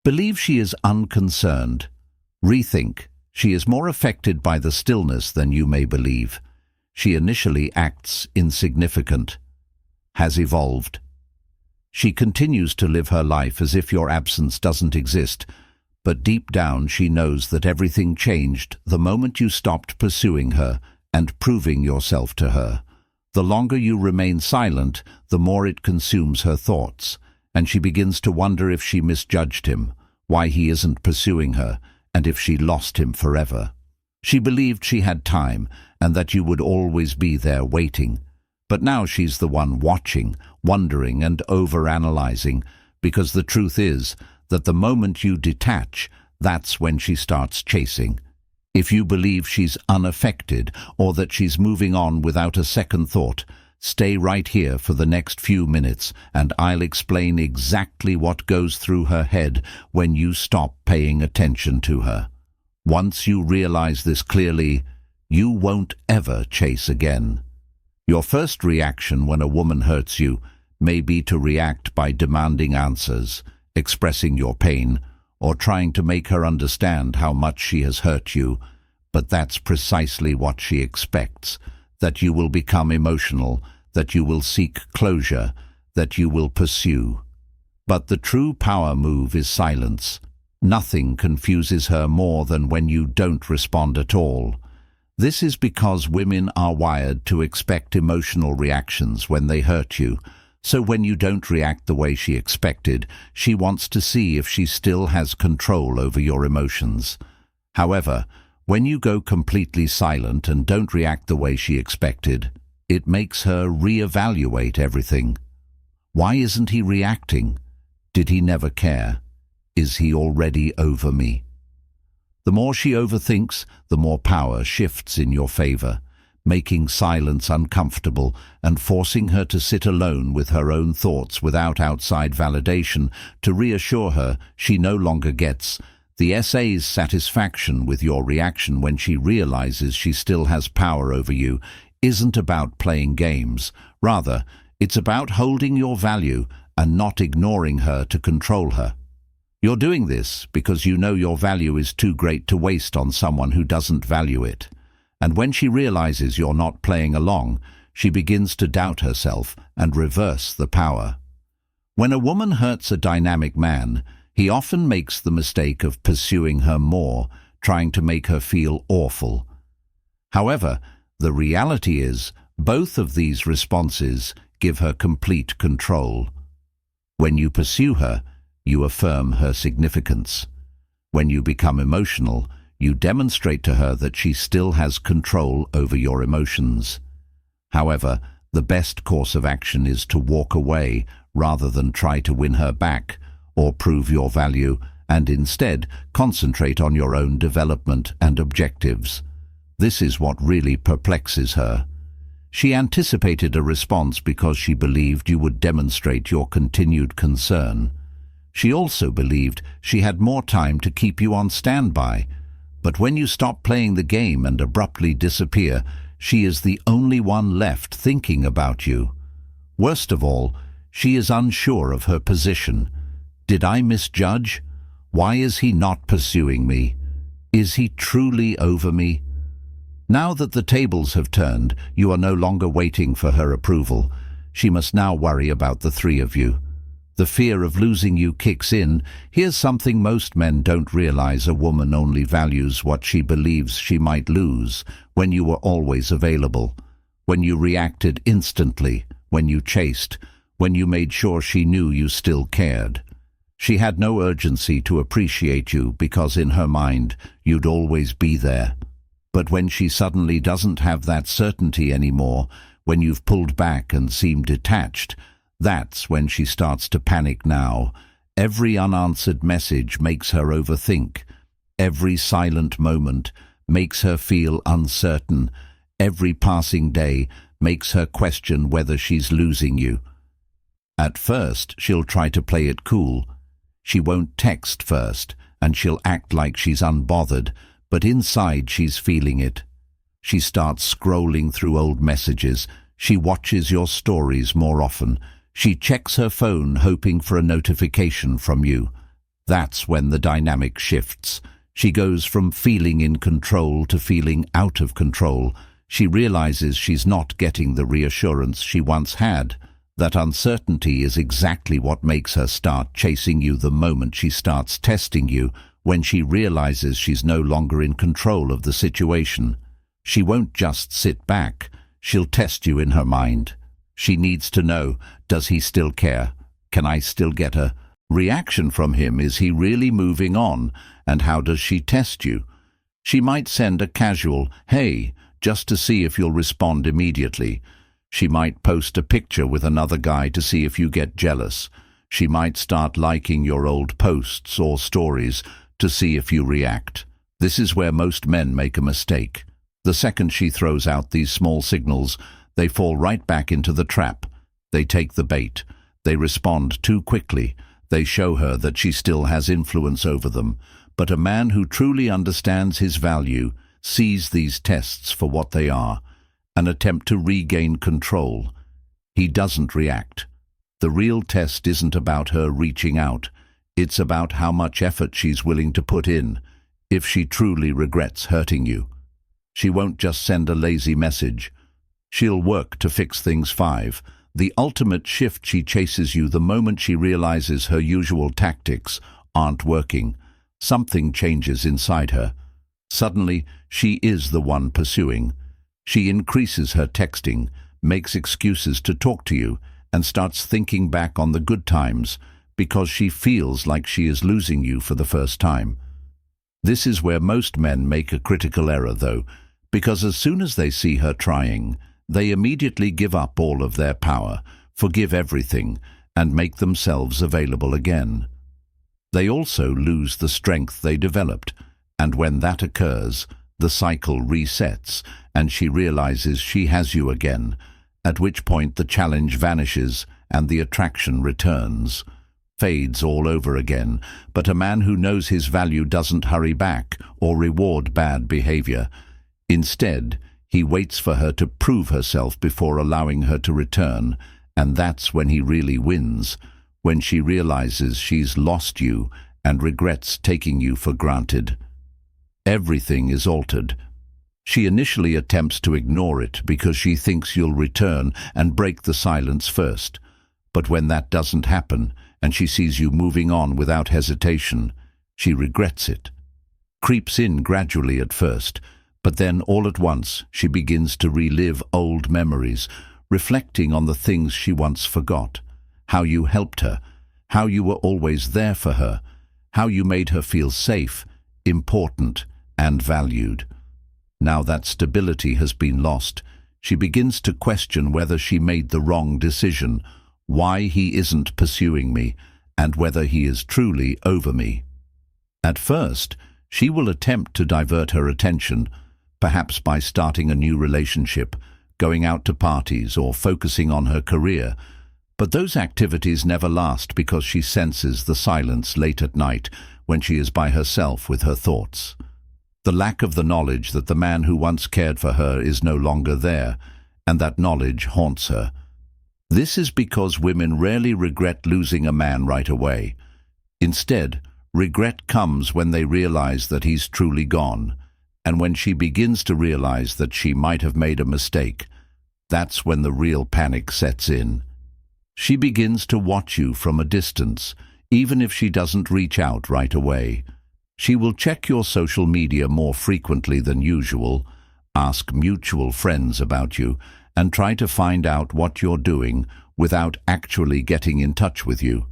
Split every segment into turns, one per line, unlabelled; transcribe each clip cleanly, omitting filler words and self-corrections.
Believe she is unconcerned. Rethink. She is more affected by the stillness than you may believe. She initially acts insignificant. Has evolved. She continues to live her life as if your absence doesn't exist, but deep down she knows that everything changed the moment you stopped pursuing her and proving yourself to her. The longer you remain silent, the more it consumes her thoughts, and she begins to wonder if she misjudged him, why he isn't pursuing her, and if she lost him forever. She believed she had time, and that you would always be there waiting. But now she's the one watching, wondering and overanalyzing, because the truth is that the moment you detach, that's when she starts chasing. If you believe she's unaffected or that she's moving on without a second thought, stay right here for the next few minutes and I'll explain exactly what goes through her head when you stop paying attention to her. Once you realize this clearly, you won't ever chase again. Your first reaction when a woman hurts you may be to react by demanding answers, expressing your pain, or trying to make her understand how much she has hurt you, but that's precisely what she expects, that you will become emotional, that you will seek closure, that you will pursue. But the true power move is silence. Nothing confuses her more than when you don't respond at all. This is because women are wired to expect emotional reactions when they hurt you. So when you don't react the way she expected, she wants to see if she still has control over your emotions. However, when you go completely silent and don't react the way she expected, it makes her reevaluate everything. Why isn't he reacting? Did he never care? Is he already over me? The more she overthinks, the more power shifts in your favor, making silence uncomfortable and forcing her to sit alone with her own thoughts without outside validation to reassure her she no longer gets the essay's satisfaction with your reaction when she realizes she still has power over you isn't about playing games. Rather, it's about holding your value and not ignoring her to control her. You're doing this because you know your value is too great to waste on someone who doesn't value it. And when she realizes you're not playing along, she begins to doubt herself and reverse the power. When a woman hurts a dynamic man, he often makes the mistake of pursuing her more, trying to make her feel awful. However, the reality is, both of these responses give her complete control. When you pursue her, you affirm her significance. When you become emotional, you demonstrate to her that she still has control over your emotions. However, the best course of action is to walk away rather than try to win her back or prove your value, and instead concentrate on your own development and objectives. This is what really perplexes her. She anticipated a response because she believed you would demonstrate your continued concern. She also believed she had more time to keep you on standby. But when you stop playing the game and abruptly disappear, she is the only one left thinking about you. Worst of all, she is unsure of her position. Did I misjudge? Why is he not pursuing me? Is he truly over me? Now that the tables have turned, you are no longer waiting for her approval. She must now worry about the three of you. The fear of losing you kicks in. Here's something most men don't realize: a woman only values what she believes she might lose. When you were always available, when you reacted instantly, when you chased, when you made sure she knew you still cared. She had no urgency to appreciate you because in her mind you'd always be there. But when she suddenly doesn't have that certainty anymore, when you've pulled back and seem detached, that's when she starts to panic now. Every unanswered message makes her overthink. Every silent moment makes her feel uncertain. Every passing day makes her question whether she's losing you. At first, she'll try to play it cool. She won't text first, and she'll act like she's unbothered, but inside she's feeling it. She starts scrolling through old messages. She watches your stories more often. She checks her phone hoping for a notification from you. That's when the dynamic shifts. She goes from feeling in control to feeling out of control. She realizes she's not getting the reassurance she once had. That uncertainty is exactly what makes her start chasing you the moment she starts testing you, when she realizes she's no longer in control of the situation. She won't just sit back. She'll test you in her mind. She needs to know, does he still care? Can I still get a reaction from him? Is he really moving on? And how does she test you? She might send a casual, "Hey," just to see if you'll respond immediately. She might post a picture with another guy to see if you get jealous. She might start liking your old posts or stories to see if you react. This is where most men make a mistake. The second she throws out these small signals, they fall right back into the trap. They take the bait. They respond too quickly. They show her that she still has influence over them. But a man who truly understands his value sees these tests for what they are, an attempt to regain control. He doesn't react. The real test isn't about her reaching out. It's about how much effort she's willing to put in, if she truly regrets hurting you. She won't just send a lazy message. She'll work to fix things. 5. The ultimate shift: she chases you the moment she realizes her usual tactics aren't working. Something changes inside her. Suddenly, she is the one pursuing. She increases her texting, makes excuses to talk to you, and starts thinking back on the good times because she feels like she is losing you for the first time. This is where most men make a critical error, though, because as soon as they see her trying, they immediately give up all of their power, forgive everything, and make themselves available again. They also lose the strength they developed, and when that occurs, the cycle resets, and she realizes she has you again, at which point the challenge vanishes and the attraction returns. Fades all over again. But a man who knows his value doesn't hurry back or reward bad behavior. Instead, he waits for her to prove herself before allowing her to return, and that's when he really wins, when she realizes she's lost you and regrets taking you for granted. Everything is altered. She initially attempts to ignore it because she thinks you'll return and break the silence first. But when that doesn't happen, and she sees you moving on without hesitation, she regrets it. Creeps in gradually at first, but then all at once she begins to relive old memories, reflecting on the things she once forgot, how you helped her, how you were always there for her, how you made her feel safe, important, and valued. Now that stability has been lost, she begins to question whether she made the wrong decision, why he isn't pursuing me, and whether he is truly over me. At first, she will attempt to divert her attention, perhaps by starting a new relationship, going out to parties, or focusing on her career. But those activities never last because she senses the silence late at night when she is by herself with her thoughts. The lack of the knowledge that the man who once cared for her is no longer there, and that knowledge haunts her. This is because women rarely regret losing a man right away. Instead, regret comes when they realize that he's truly gone, and when she begins to realize that she might have made a mistake. That's when the real panic sets in. She begins to watch you from a distance, even if she doesn't reach out right away. She will check your social media more frequently than usual, ask mutual friends about you, and try to find out what you're doing without actually getting in touch with you.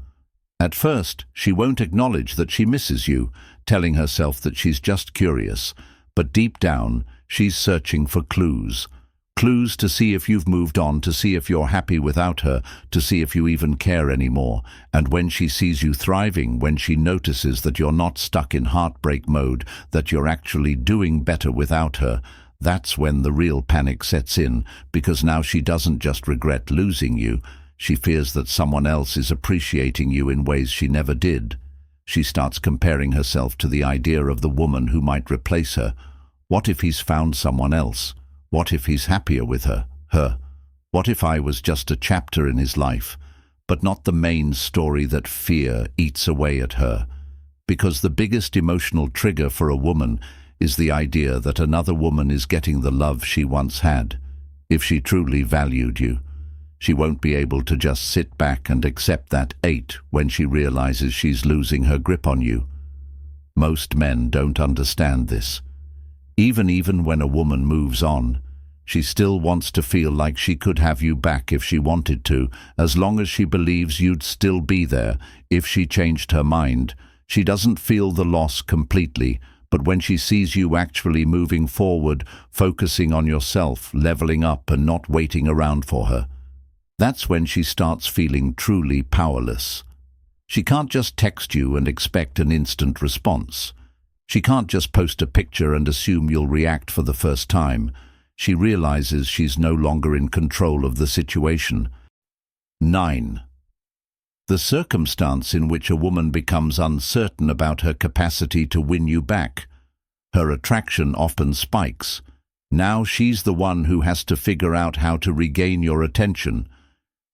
At first, she won't acknowledge that she misses you, telling herself that she's just curious, but deep down, she's searching for clues. Clues to see if you've moved on, to see if you're happy without her, to see if you even care anymore. And when she sees you thriving, when she notices that you're not stuck in heartbreak mode, that you're actually doing better without her, that's when the real panic sets in, because now she doesn't just regret losing you, she fears that someone else is appreciating you in ways she never did. She starts comparing herself to the idea of the woman who might replace her. What if he's found someone else? What if he's happier with her? What if I was just a chapter in his life, but not the main story? That fear eats away at her. Because the biggest emotional trigger for a woman is the idea that another woman is getting the love she once had. If she truly valued you, she won't be able to just sit back and accept that 8 when she realizes she's losing her grip on you. Most men don't understand this. Even when a woman moves on, she still wants to feel like she could have you back if she wanted to, as long as she believes you'd still be there. If she changed her mind, she doesn't feel the loss completely, but when she sees you actually moving forward, focusing on yourself, leveling up and not waiting around for her, that's when she starts feeling truly powerless. She can't just text you and expect an instant response. She can't just post a picture and assume you'll react for the first time. She realizes she's no longer in control of the situation. 9. The circumstance in which a woman becomes uncertain about her capacity to win you back. Her attraction often spikes. Now she's the one who has to figure out how to regain your attention.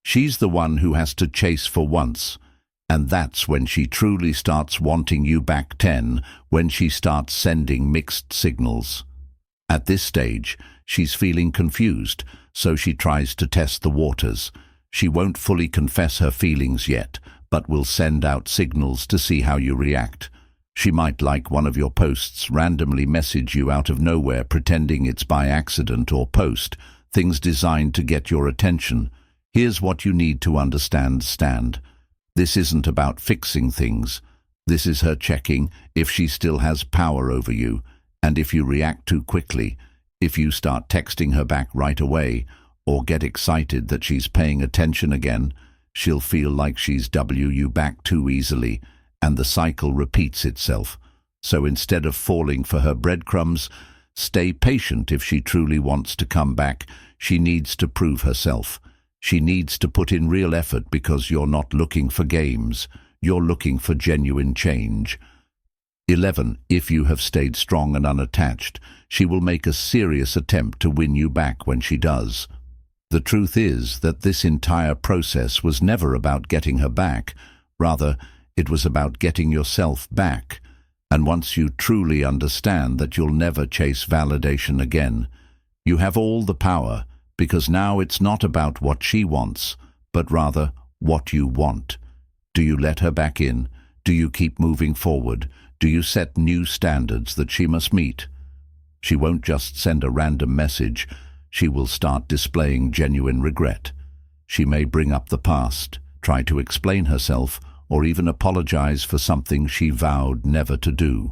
She's the one who has to chase for once. And that's when she truly starts wanting you back. 10. When she starts sending mixed signals. At this stage, she's feeling confused, so she tries to test the waters. She won't fully confess her feelings yet, but will send out signals to see how you react. She might like one of your posts, randomly message you out of nowhere pretending it's by accident, or post things designed to get your attention. Here's what you need to understand. This isn't about fixing things. This is her checking if she still has power over you, and if you react too quickly, if you start texting her back right away, or get excited that she's paying attention again, she'll feel like she's you back too easily, and the cycle repeats itself. So instead of falling for her breadcrumbs, stay patient. If she truly wants to come back, she needs to prove herself. She needs to put in real effort, because you're not looking for games, you're looking for genuine change. 11. If you have stayed strong and unattached, she will make a serious attempt to win you back when she does. The truth is that this entire process was never about getting her back. Rather, it was about getting yourself back. And once you truly understand that you'll never chase validation again, you have all the power, because now it's not about what she wants, but rather what you want. Do you let her back in? Do you keep moving forward? Do you set new standards that she must meet? She won't just send a random message. She will start displaying genuine regret. She may bring up the past, try to explain herself, or even apologize for something she vowed never to do.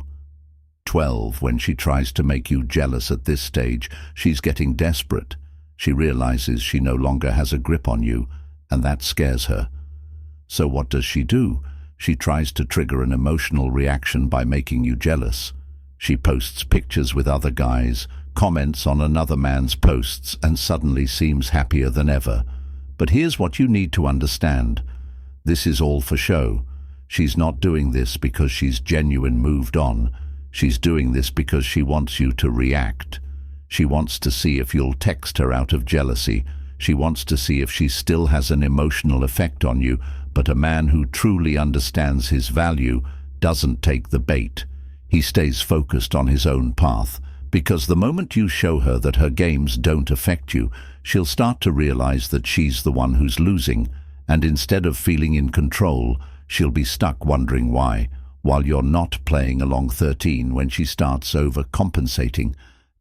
12. When she tries to make you jealous at this stage, she's getting desperate. She realizes she no longer has a grip on you, and that scares her. So what does she do? She tries to trigger an emotional reaction by making you jealous. She posts pictures with other guys, comments on another man's posts, and suddenly seems happier than ever. But here's what you need to understand. This is all for show. She's not doing this because she's genuine moved on. She's doing this because she wants you to react. She wants to see if you'll text her out of jealousy. She wants to see if she still has an emotional effect on you. But a man who truly understands his value doesn't take the bait. He stays focused on his own path, because the moment you show her that her games don't affect you, she'll start to realize that she's the one who's losing, and instead of feeling in control, she'll be stuck wondering why, while you're not playing along. 13. When she starts overcompensating.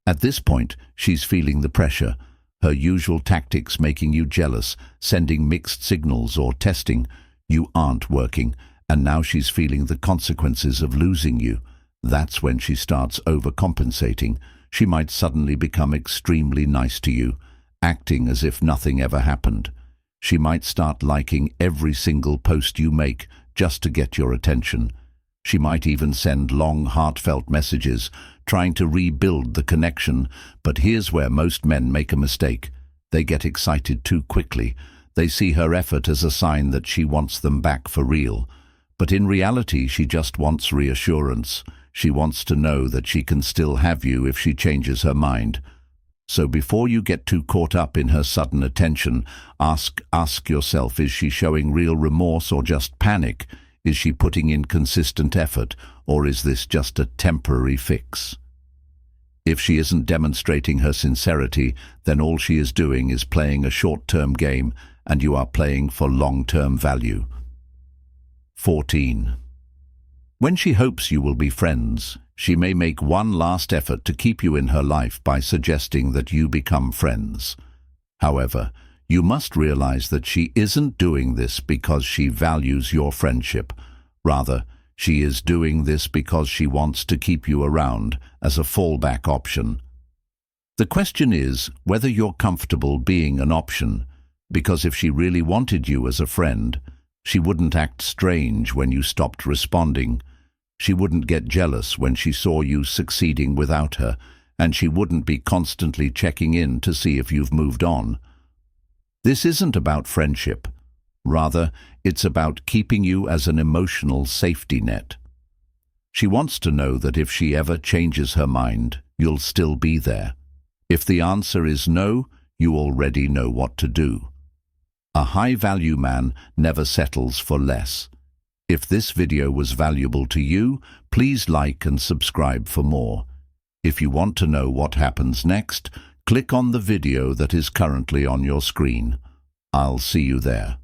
At this point, she's feeling the pressure. Her usual tactics, making you jealous, sending mixed signals, or testing you, aren't working, and now she's feeling the consequences of losing you. That's when she starts overcompensating. She might suddenly become extremely nice to you, acting as if nothing ever happened. She might start liking every single post you make just to get your attention. She might even send long, heartfelt messages, trying to rebuild the connection. But here's where most men make a mistake. They get excited too quickly. They see her effort as a sign that she wants them back for real. But in reality, she just wants reassurance. She wants to know that she can still have you if she changes her mind. So before you get too caught up in her sudden attention, ask yourself, is she showing real remorse or just panic? Is she putting in consistent effort, or is this just a temporary fix? If she isn't demonstrating her sincerity, then all she is doing is playing a short-term game, and you are playing for long-term value. 14. When she hopes you will be friends, she may make one last effort to keep you in her life by suggesting that you become friends. However, you must realize that she isn't doing this because she values your friendship. Rather, she is doing this because she wants to keep you around as a fallback option. The question is whether you're comfortable being an option, because if she really wanted you as a friend, she wouldn't act strange when you stopped responding. She wouldn't get jealous when she saw you succeeding without her, and she wouldn't be constantly checking in to see if you've moved on. This isn't about friendship. Rather, it's about keeping you as an emotional safety net. She wants to know that if she ever changes her mind, you'll still be there. If the answer is no, you already know what to do. A high-value man never settles for less. If this video was valuable to you, please like and subscribe for more. If you want to know what happens next, click on the video that is currently on your screen. I'll see you there.